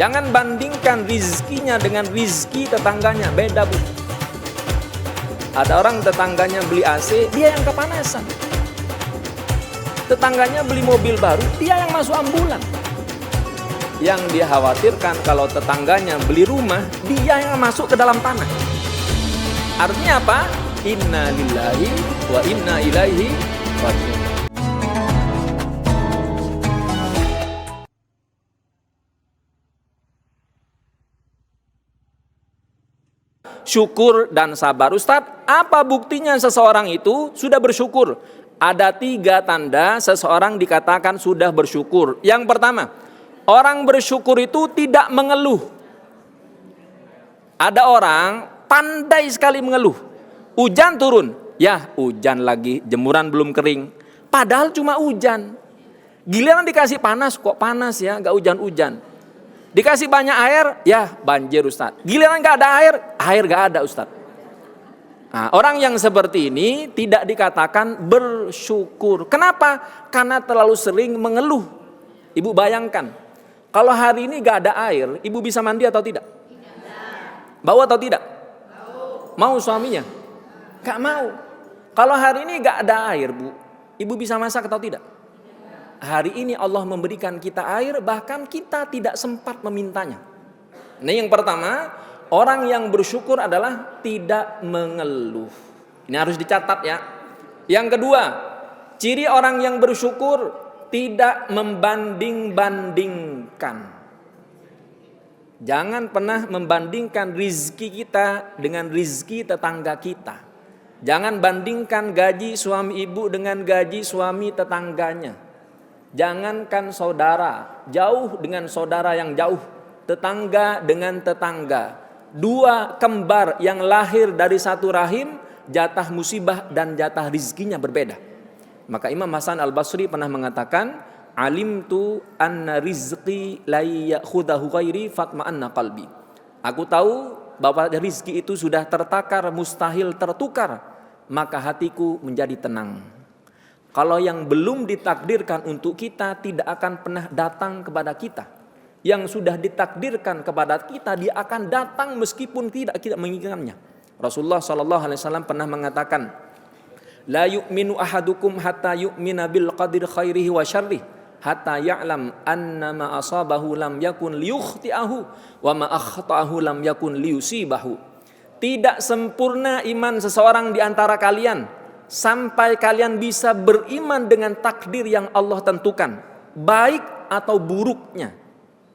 Jangan bandingkan rizkinya dengan rizki tetangganya, beda bu. Ada orang tetangganya beli AC, dia yang kepanasan. Tetangganya beli mobil baru, dia yang masuk ambulan. Yang dia khawatirkan kalau tetangganya beli rumah, dia yang masuk ke dalam tanah. Artinya apa? Inna lillahi wa inna ilaihi raji'un. Syukur dan sabar. Ustadz, apa buktinya seseorang itu sudah bersyukur? Ada 3 tanda seseorang dikatakan sudah bersyukur. Yang pertama, orang bersyukur itu tidak mengeluh. Ada orang pandai sekali mengeluh. Hujan turun, ya hujan lagi, jemuran belum kering. Padahal cuma hujan. Giliran dikasih panas, kok panas ya, gak hujan-hujan. Dikasih banyak air, ya banjir Ustaz. Giliran gak ada air gak ada Ustaz. Nah, orang yang seperti ini tidak dikatakan bersyukur. Kenapa? Karena terlalu sering mengeluh. Ibu bayangkan, kalau hari ini gak ada air, ibu bisa mandi atau tidak? Bau atau tidak? Mau suaminya? Gak mau. Kalau hari ini gak ada air bu, ibu bisa masak atau tidak? Hari ini Allah memberikan kita air, bahkan kita tidak sempat memintanya. Nah yang pertama, orang yang bersyukur adalah tidak mengeluh. Ini harus dicatat ya. Yang kedua, ciri orang yang bersyukur tidak membanding-bandingkan. Jangan pernah membandingkan rizki kita dengan rizki tetangga kita. Jangan bandingkan gaji suami ibu dengan gaji suami tetangganya. Jangankan saudara, jauh dengan saudara yang jauh, tetangga dengan tetangga. 2 kembar yang lahir dari satu rahim, jatah musibah dan jatah rizkinya berbeda. Maka Imam Hasan Al-Basri pernah mengatakan, alimtu anna rizqi la ya'khudahu ghairi fatma'anna qalbi. Aku tahu bahwa rizki itu sudah tertakar, mustahil tertukar, maka hatiku menjadi tenang. Kalau yang belum ditakdirkan untuk kita tidak akan pernah datang kepada kita. Yang sudah ditakdirkan kepada kita, dia akan datang meskipun tidak kita menginginkannya. Rasulullah SAW pernah mengatakan, la yu'minu ahadukum hatta yu'mina bil qadir khairihi wa syarrih, hatta ya'lam anna ma asabahu lam yakun liyukhti'ahu wa ma akhta'ahu lam yakun liyusibahu. Tidak sempurna iman seseorang di antara kalian sampai kalian bisa beriman dengan takdir yang Allah tentukan, baik atau buruknya.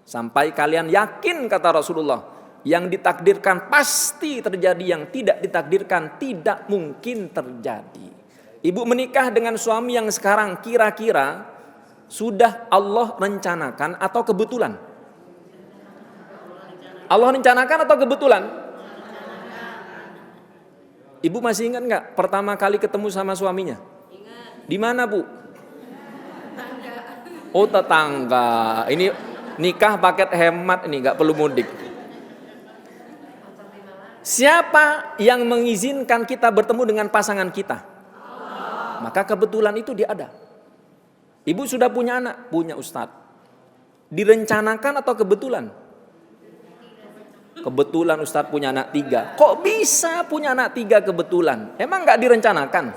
Sampai kalian yakin, kata Rasulullah, yang ditakdirkan pasti terjadi, yang tidak ditakdirkan tidak mungkin terjadi. Ibu menikah dengan suami yang sekarang kira-kira sudah Allah rencanakan atau kebetulan? Allah rencanakan atau kebetulan? Ibu masih ingat nggak pertama kali ketemu sama suaminya? Ingat. Di mana bu? Tetangga. Oh tetangga. Ini nikah paket hemat, ini nggak perlu mudik. Siapa yang mengizinkan kita bertemu dengan pasangan kita? Allah. Maka kebetulan itu dia ada. Ibu sudah punya anak? Punya Ustadz. Direncanakan atau kebetulan? Kebetulan Ustadz punya anak 3. Kok bisa punya anak 3 kebetulan? Emang gak direncanakan?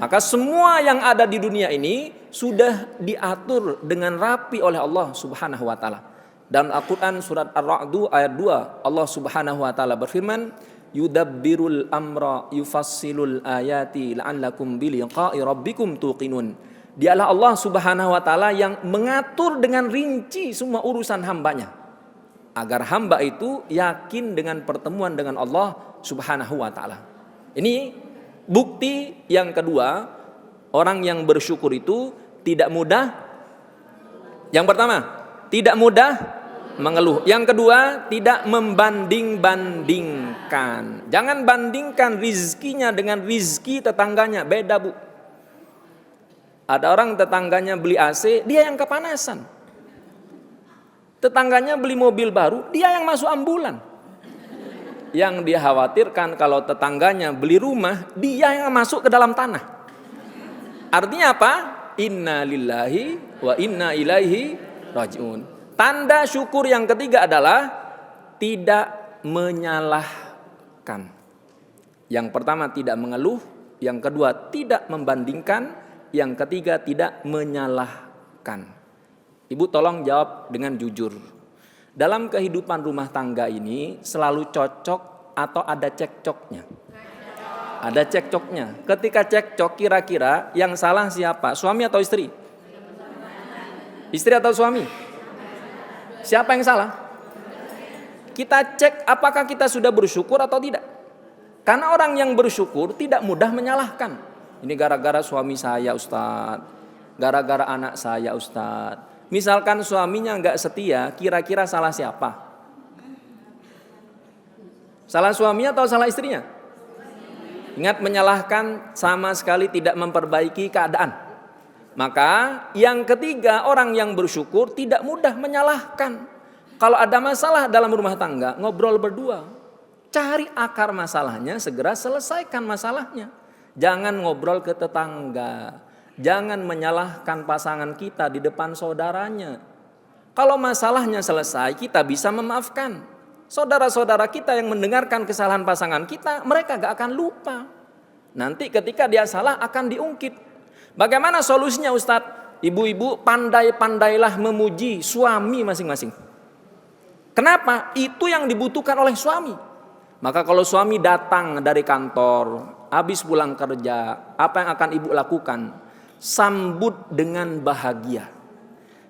Maka semua yang ada di dunia ini sudah diatur dengan rapi oleh Allah Subhanahu wa taala. Dalam Al-Qur'an surat Ar-Ra'd ayat 2, Allah Subhanahu wa taala berfirman, yudabbirul amra yufassilul ayati la'allakum biliqa'i rabbikum tuqinun. Dialah Allah Subhanahu wa taala yang mengatur dengan rinci semua urusan hambanya, agar hamba itu yakin dengan pertemuan dengan Allah Subhanahu wa ta'ala. Ini bukti yang kedua, orang yang bersyukur itu tidak mudah. Yang pertama, tidak mudah mengeluh. Yang kedua, tidak membanding-bandingkan. Jangan bandingkan rizkinya dengan rizki tetangganya, beda bu. Ada orang tetangganya beli AC, dia yang kepanasan. Tetangganya beli mobil baru, dia yang masuk ambulan. Yang dia khawatirkan kalau tetangganya beli rumah, dia yang masuk ke dalam tanah. Artinya apa? Inna lillahi wa inna ilaihi raji'un. Tanda syukur yang ketiga adalah tidak menyalahkan. Yang pertama tidak mengeluh, yang kedua tidak membandingkan, yang ketiga tidak menyalahkan. Ibu tolong jawab dengan jujur. Dalam kehidupan rumah tangga ini selalu cocok atau ada cekcoknya? Ada cekcoknya. Ketika cekcok kira-kira yang salah siapa? Suami atau istri? Istri atau suami? Siapa yang salah? Kita cek apakah kita sudah bersyukur atau tidak. Karena orang yang bersyukur tidak mudah menyalahkan. Ini gara-gara suami saya Ustadz, gara-gara anak saya Ustadz. Misalkan suaminya nggak setia, kira-kira salah siapa? Salah suaminya atau salah istrinya? Ingat, menyalahkan sama sekali tidak memperbaiki keadaan. Maka yang ketiga, orang yang bersyukur tidak mudah menyalahkan. Kalau ada masalah dalam rumah tangga, ngobrol berdua. Cari akar masalahnya, segera selesaikan masalahnya. Jangan ngobrol ke tetangga. Jangan menyalahkan pasangan kita di depan saudaranya. Kalau masalahnya selesai, kita bisa memaafkan. Saudara-saudara kita yang mendengarkan kesalahan pasangan kita, mereka gak akan lupa. Nanti ketika dia salah akan diungkit. Bagaimana solusinya Ustadz? Ibu-ibu pandai-pandailah memuji suami masing-masing. Kenapa? Itu yang dibutuhkan oleh suami. Maka kalau suami datang dari kantor, habis pulang kerja, apa yang akan ibu lakukan? Sambut dengan bahagia.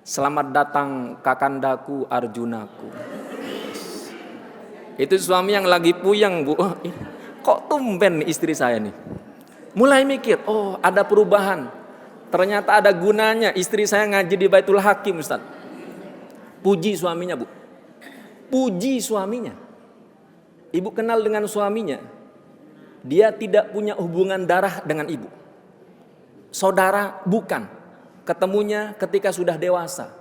Selamat datang kakandaku Arjunaku. Itu suami yang lagi puyeng, Bu. Kok tumben nih istri saya nih? Mulai mikir, oh ada perubahan. Ternyata ada gunanya istri saya ngaji di Baitul Hakim, Ustaz. Puji suaminya, Bu. Puji suaminya. Ibu kenal dengan suaminya. Dia tidak punya hubungan darah dengan ibu. Saudara bukan. Ketemunya ketika sudah dewasa.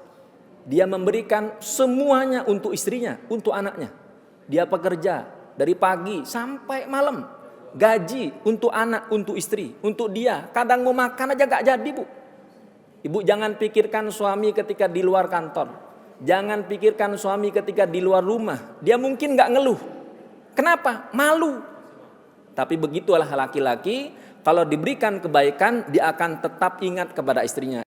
Dia memberikan semuanya untuk istrinya, untuk anaknya. Dia pekerja dari pagi sampai malam. Gaji untuk anak, untuk istri, untuk dia. Kadang mau makan aja gak jadi, Bu. Ibu jangan pikirkan suami ketika di luar kantor. Jangan pikirkan suami ketika di luar rumah. Dia mungkin gak ngeluh. Kenapa? Malu. Tapi begitulah laki-laki, kalau diberikan kebaikan, dia akan tetap ingat kepada istrinya.